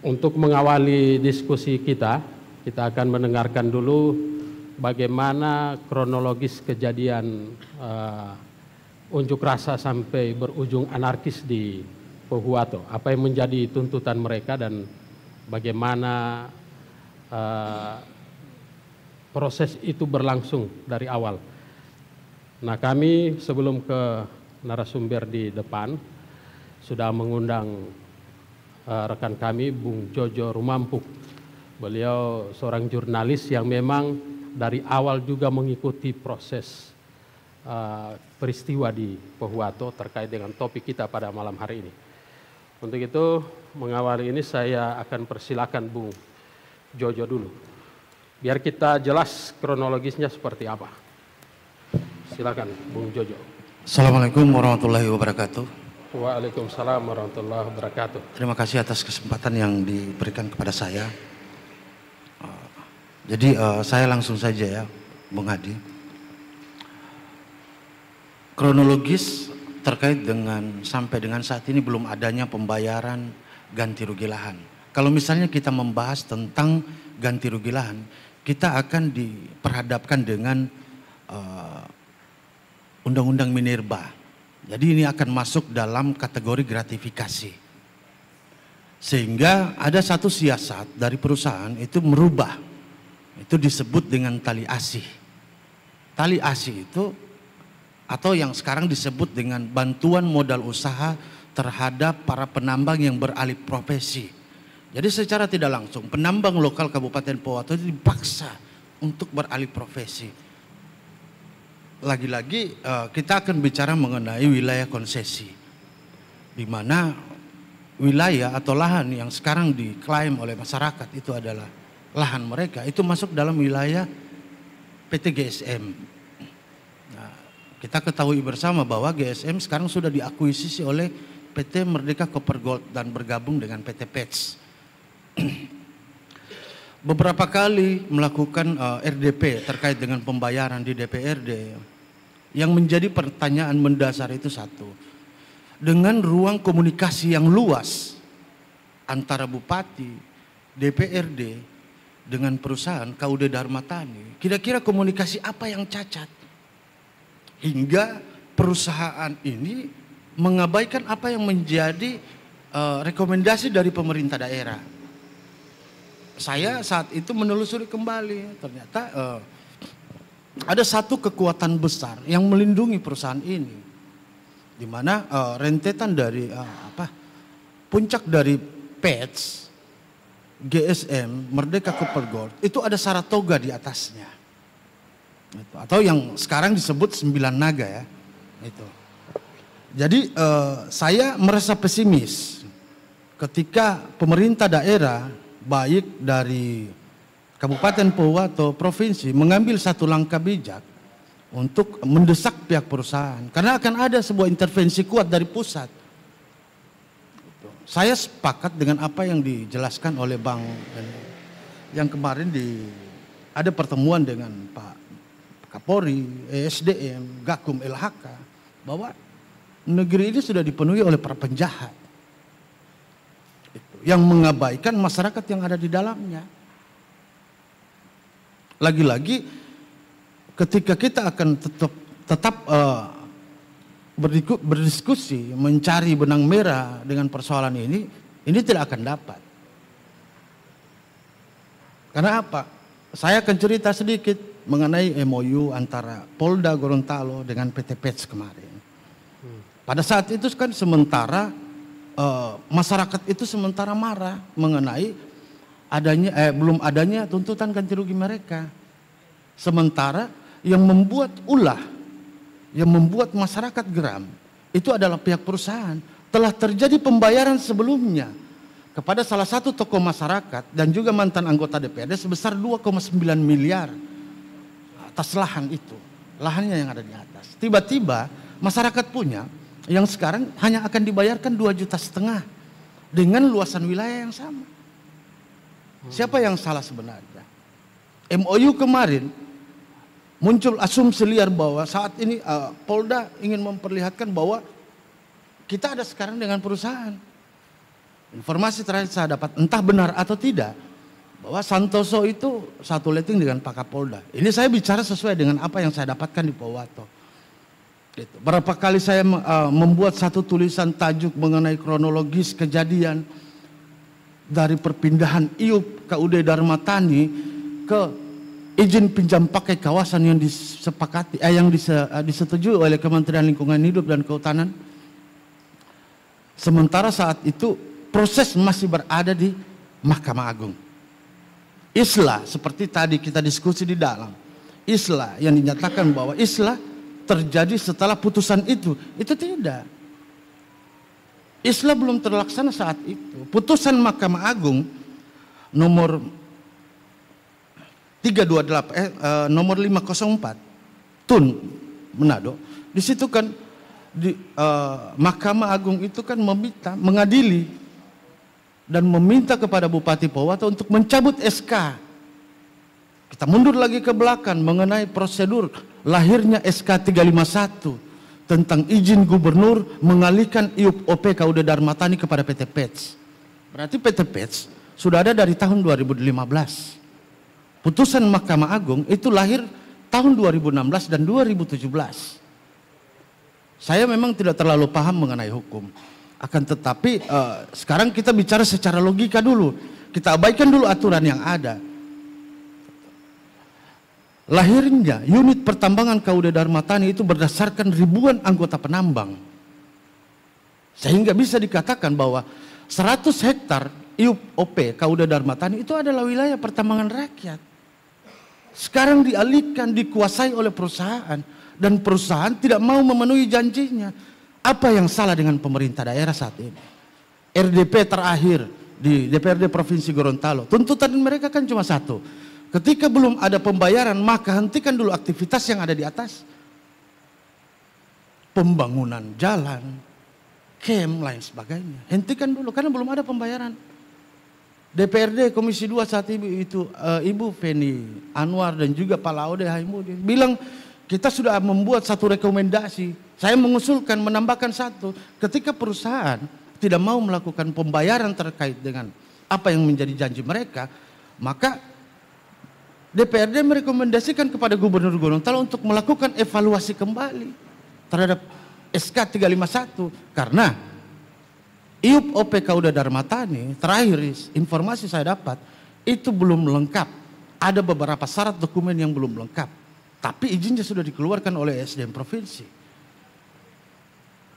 Untuk mengawali diskusi kita akan mendengarkan dulu bagaimana kronologis kejadian unjuk rasa sampai berujung anarkis di Pohuwato. Apa yang menjadi tuntutan mereka dan bagaimana proses itu berlangsung dari awal. Nah, kami sebelum ke narasumber di depan sudah mengundang rekan kami Bung Jojo Rumampu. Beliau seorang jurnalis yang memang dari awal juga mengikuti proses peristiwa di Pohuwato terkait dengan topik kita pada malam hari ini. Untuk itu mengawali ini saya akan persilakan Bung Jojo dulu. Biar kita jelas kronologisnya seperti apa. Silakan Bung Jojo. Assalamualaikum warahmatullahi wabarakatuh. Waalaikumsalam warahmatullahi wabarakatuh. Terima kasih atas kesempatan yang diberikan kepada saya. Jadi saya langsung saja ya, Bung Hadi. Kronologis terkait dengan sampai dengan saat ini belum adanya pembayaran ganti rugi lahan. Kalau misalnya kita membahas tentang ganti rugi lahan, kita akan diperhadapkan dengan Undang-Undang Minerba. Jadi ini akan masuk dalam kategori gratifikasi. Sehingga ada satu siasat dari perusahaan itu merubah. Itu disebut dengan tali asih. Tali asih itu atau yang sekarang disebut dengan bantuan modal usaha terhadap para penambang yang beralih profesi. Jadi secara tidak langsung penambang lokal Kabupaten Pohuwato itu dipaksa untuk beralih profesi. Lagi-lagi kita akan bicara mengenai wilayah konsesi, di mana wilayah atau lahan yang sekarang diklaim oleh masyarakat itu adalah lahan mereka, itu masuk dalam wilayah PT GSM. Nah, kita ketahui bersama bahwa GSM sekarang sudah diakuisisi oleh PT Merdeka Copper Gold dan bergabung dengan PT PETS. Beberapa kali melakukan RDP terkait dengan pembayaran di DPRD. Yang menjadi pertanyaan mendasar itu satu. Dengan ruang komunikasi yang luas antara Bupati, DPRD dengan perusahaan KUD Dharma Tani, kira-kira komunikasi apa yang cacat? Hingga perusahaan ini mengabaikan apa yang menjadi rekomendasi dari pemerintah daerah. Saya saat itu menelusuri kembali, ternyata ada satu kekuatan besar yang melindungi perusahaan ini, di mana rentetan dari puncak dari PETS, GSM, Merdeka Copper Gold itu ada Saratoga di atasnya, atau yang sekarang disebut 9 naga ya. Itu. Jadi saya merasa pesimis ketika pemerintah daerah baik dari Kabupaten Pohuwato, provinsi mengambil satu langkah bijak untuk mendesak pihak perusahaan. Karena akan ada sebuah intervensi kuat dari pusat. Saya sepakat dengan apa yang dijelaskan oleh Bang yang kemarin ada pertemuan dengan Pak Kapolri, ESDM, Gakum, LHK, bahwa negeri ini sudah dipenuhi oleh para penjahat. Yang mengabaikan masyarakat yang ada di dalamnya. Lagi-lagi ketika kita akan tetap berdiskusi mencari benang merah dengan persoalan ini tidak akan dapat. Karena apa? Saya akan cerita sedikit mengenai MOU antara Polda Gorontalo dengan PT PETS kemarin. Pada saat itu kan sementara masyarakat itu sementara marah mengenai belum adanya tuntutan ganti rugi mereka. Sementara yang membuat ulah, yang membuat masyarakat geram, itu adalah pihak perusahaan. Telah terjadi pembayaran sebelumnya kepada salah satu tokoh masyarakat dan juga mantan anggota DPRD sebesar 2,9 miliar atas lahan itu. Lahannya yang ada di atas. Tiba-tiba masyarakat punya yang sekarang hanya akan dibayarkan 2,5 juta dengan luasan wilayah yang sama. Siapa yang salah sebenarnya? MOU kemarin muncul asumsi liar bahwa saat ini Polda ingin memperlihatkan bahwa kita ada sekarang dengan perusahaan. informasi terakhir saya dapat, entah benar atau tidak, bahwa Santoso itu satu letting dengan Pak Kapolda. Ini saya bicara sesuai dengan apa yang saya dapatkan di Powato. Gitu. Berapa kali saya membuat satu tulisan tajuk mengenai kronologis kejadian dari perpindahan IUP ke UD Dharma Thani ke izin pinjam pakai kawasan yang disepakati, yang disetujui oleh Kementerian Lingkungan Hidup dan Kehutanan. Sementara saat itu proses masih berada di Mahkamah Agung. Islah seperti tadi kita diskusi di dalam. Islah yang dinyatakan bahwa islah terjadi setelah putusan itu tidak. Islah belum terlaksana saat itu. Putusan Mahkamah Agung nomor 328 nomor 504 Tun Manado, di situ kan Mahkamah Agung itu kan mengadili dan meminta kepada Bupati Powato untuk mencabut SK. Kita mundur lagi ke belakang mengenai prosedur lahirnya SK 351 tentang izin gubernur mengalihkan IUP OP KUD Dharma Thani kepada PT PETS. Berarti PT PETS sudah ada dari tahun 2015. Putusan Mahkamah Agung itu lahir tahun 2016 dan 2017. Saya memang tidak terlalu paham mengenai hukum. Akan tetapi sekarang kita bicara secara logika dulu. Kita abaikan dulu aturan yang ada. Lahirnya unit pertambangan KUD Dharma Thani itu berdasarkan ribuan anggota penambang. Sehingga bisa dikatakan bahwa 100 hektar IUP OP KUD Dharma Thani itu adalah wilayah pertambangan rakyat. Sekarang dialihkan, dikuasai oleh perusahaan. Dan perusahaan tidak mau memenuhi janjinya. Apa yang salah dengan pemerintah daerah saat ini? RDP terakhir di DPRD Provinsi Gorontalo, tuntutan mereka kan cuma satu. Ketika belum ada pembayaran, maka hentikan dulu aktivitas yang ada di atas. Pembangunan jalan, camp, lain sebagainya. Hentikan dulu karena belum ada pembayaran. DPRD Komisi 2 saat itu Ibu Feni Anwar dan juga Pak Laude Haimudin bilang, kita sudah membuat satu rekomendasi. Saya mengusulkan menambahkan satu. Ketika perusahaan tidak mau melakukan pembayaran terkait dengan apa yang menjadi janji mereka, maka DPRD merekomendasikan kepada Gubernur Gorontalo untuk melakukan evaluasi kembali terhadap SK 351. Karena IUP OP KUD Dharma Thani, terakhir informasi saya dapat, itu belum lengkap. Ada beberapa syarat dokumen yang belum lengkap. Tapi izinnya sudah dikeluarkan oleh SDM Provinsi.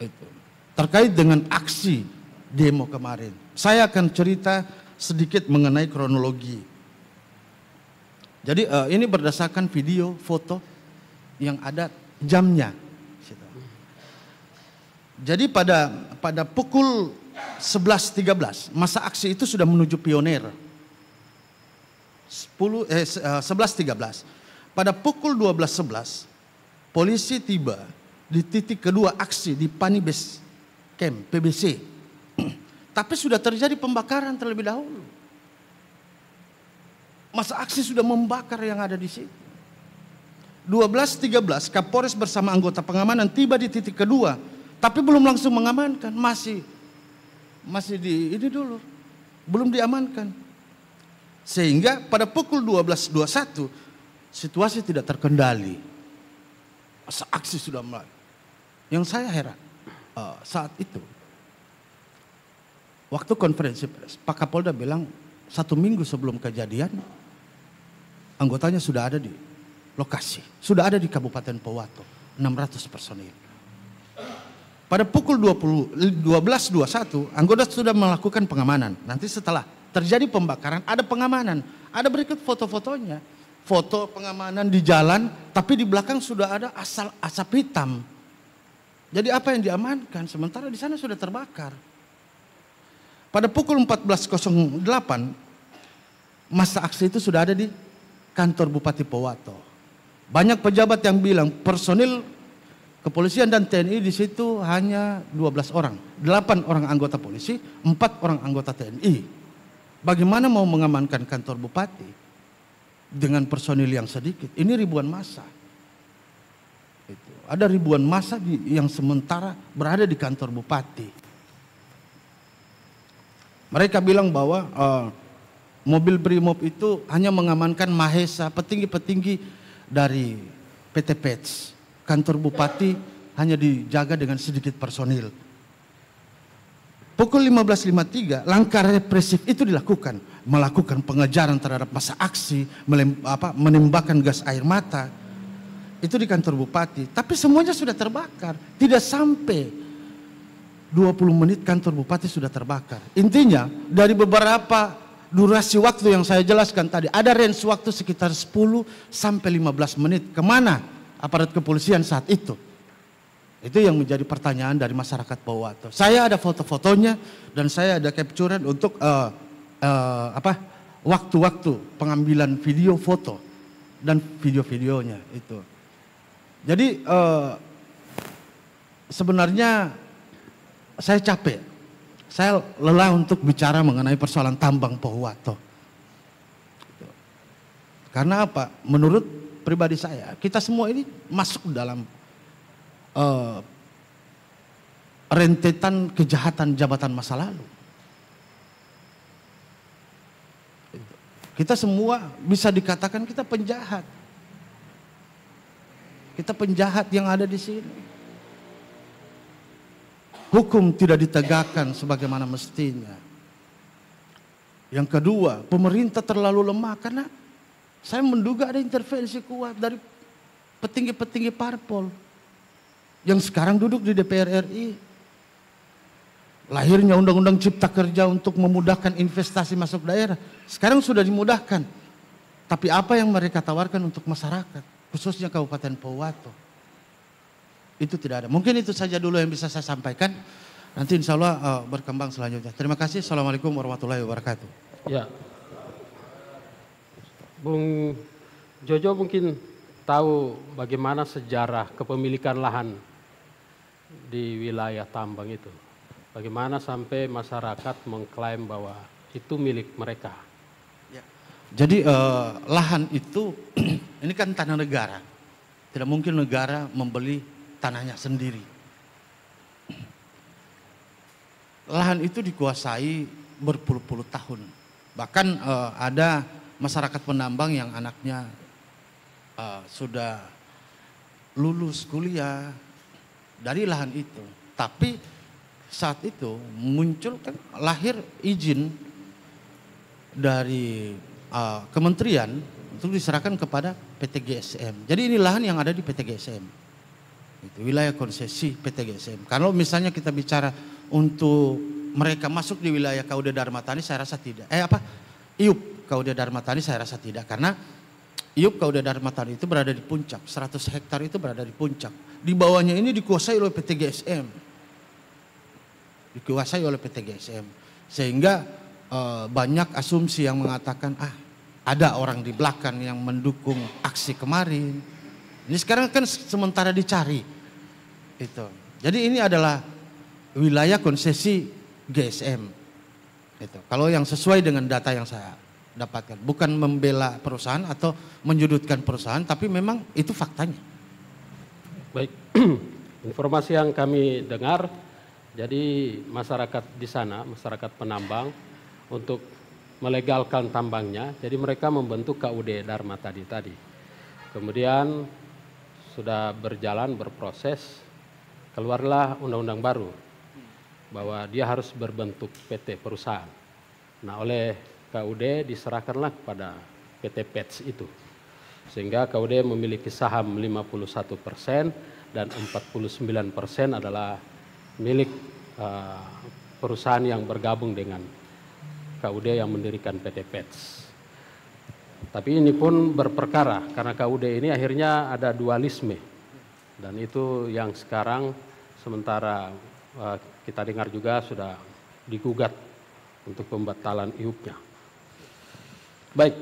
Itu. Terkait dengan aksi demo kemarin. Saya akan cerita sedikit mengenai kronologi. Jadi ini berdasarkan video, foto yang ada jamnya. Jadi pada pukul 11.13 masa aksi itu sudah menuju Pionir. 11.13. Pada pukul 12.11, polisi tiba di titik kedua aksi di Pani Base Camp, PBC. Tapi sudah terjadi pembakaran terlebih dahulu. Masa aksi sudah membakar yang ada di situ. 12.13, Kapolres bersama anggota pengamanan tiba di titik kedua. Tapi belum langsung mengamankan, masih di ini dulu. Belum diamankan. Sehingga pada pukul 12.21, situasi tidak terkendali. Masa aksi sudah mulai. Yang saya heran saat itu, waktu konferensi pers, Pak Kapolda bilang 1 minggu sebelum kejadian, anggotanya sudah ada di lokasi, sudah ada di Kabupaten Powato, 600 personil. Pada pukul 12.21, anggota sudah melakukan pengamanan. Nanti setelah terjadi pembakaran, ada pengamanan, ada berikut foto-fotonya. Foto pengamanan di jalan, tapi di belakang sudah ada asap hitam. Jadi apa yang diamankan? Sementara di sana sudah terbakar. Pada pukul 14.08, masa aksi itu sudah ada di kantor Bupati Powato. Banyak pejabat yang bilang personil kepolisian dan TNI di situ hanya 12 orang. 8 orang anggota polisi, 4 orang anggota TNI. Bagaimana mau mengamankan kantor Bupati dengan personil yang sedikit? Ini ribuan massa. Ada ribuan massa yang sementara berada di kantor Bupati. Mereka bilang bahwa mobil Brimob itu hanya mengamankan Mahesa, petinggi-petinggi dari PT PETS. Kantor bupati hanya dijaga dengan sedikit personil. Pukul 15.53 langkah represif itu dilakukan, melakukan pengejaran terhadap massa aksi, menembakkan gas air mata. Itu di kantor bupati, tapi semuanya sudah terbakar. Tidak sampai 20 menit kantor bupati sudah terbakar. Intinya dari beberapa durasi waktu yang saya jelaskan tadi, ada range waktu sekitar 10 sampai 15 menit. Kemana aparat kepolisian saat itu? Itu yang menjadi pertanyaan dari masyarakat Pohuwato. Saya ada foto-fotonya dan saya ada capturean untuk waktu-waktu pengambilan video foto dan video-videonya itu. Jadi sebenarnya saya capek, saya lelah untuk bicara mengenai persoalan tambang Pohuwato. Karena apa? Menurut pribadi saya, kita semua ini masuk dalam rentetan kejahatan jabatan masa lalu. Kita semua bisa dikatakan kita penjahat. Kita penjahat yang ada di sini. Hukum tidak ditegakkan sebagaimana mestinya. Yang kedua, pemerintah terlalu lemah karena saya menduga ada intervensi kuat dari petinggi-petinggi parpol yang sekarang duduk di DPR RI. Lahirnya Undang-Undang Cipta Kerja untuk memudahkan investasi masuk daerah. Sekarang sudah dimudahkan. Tapi apa yang mereka tawarkan untuk masyarakat, khususnya Kabupaten Pohuwato, itu tidak ada. Mungkin itu saja dulu yang bisa saya sampaikan. Nanti insya Allah berkembang selanjutnya. Terima kasih. Assalamualaikum warahmatullahi wabarakatuh. Ya, Bung Jojo mungkin tahu bagaimana sejarah kepemilikan lahan di wilayah tambang itu. Bagaimana sampai masyarakat mengklaim bahwa itu milik mereka. Ya. Jadi lahan itu ini kan tanah negara. Tidak mungkin negara membeli tanahnya sendiri. Lahan itu dikuasai berpuluh-puluh tahun. Bahkan ada masyarakat penambang yang anaknya sudah lulus kuliah dari lahan itu. Tapi saat itu muncul kan lahir izin dari kementerian untuk diserahkan kepada PT GSM. Jadi ini lahan yang ada di PT GSM. Itu wilayah konsesi PT GSM. Kalau misalnya kita bicara untuk mereka masuk di wilayah KUD Dharma Tani, saya rasa tidak. IUP KUD Dharma Tani saya rasa tidak, karena IUP KUD Dharma Tani itu berada di puncak, 100 hektar itu berada di puncak. Di bawahnya ini dikuasai oleh PT GSM. Dikuasai oleh PT GSM. Sehingga banyak asumsi yang mengatakan ada orang di belakang yang mendukung aksi kemarin. Ini sekarang kan sementara dicari. Itu. Jadi ini adalah wilayah konsesi GSM. Itu. Kalau yang sesuai dengan data yang saya dapatkan, bukan membela perusahaan atau menyudutkan perusahaan, tapi memang itu faktanya. Baik, informasi yang kami dengar, jadi masyarakat di sana, masyarakat penambang, untuk melegalkan tambangnya, jadi mereka membentuk KUD Dharma tadi. Kemudian sudah berjalan, berproses, keluarlah undang-undang baru bahwa dia harus berbentuk PT perusahaan. Nah, oleh KUD diserahkanlah kepada PT PETS itu. Sehingga KUD memiliki saham 51% dan 49% adalah milik perusahaan yang bergabung dengan KUD yang mendirikan PT PETS. Tapi ini pun berperkara karena KUD ini akhirnya ada dualisme. Dan itu yang sekarang sementara kita dengar juga sudah digugat untuk pembatalan IUP-nya. Baik.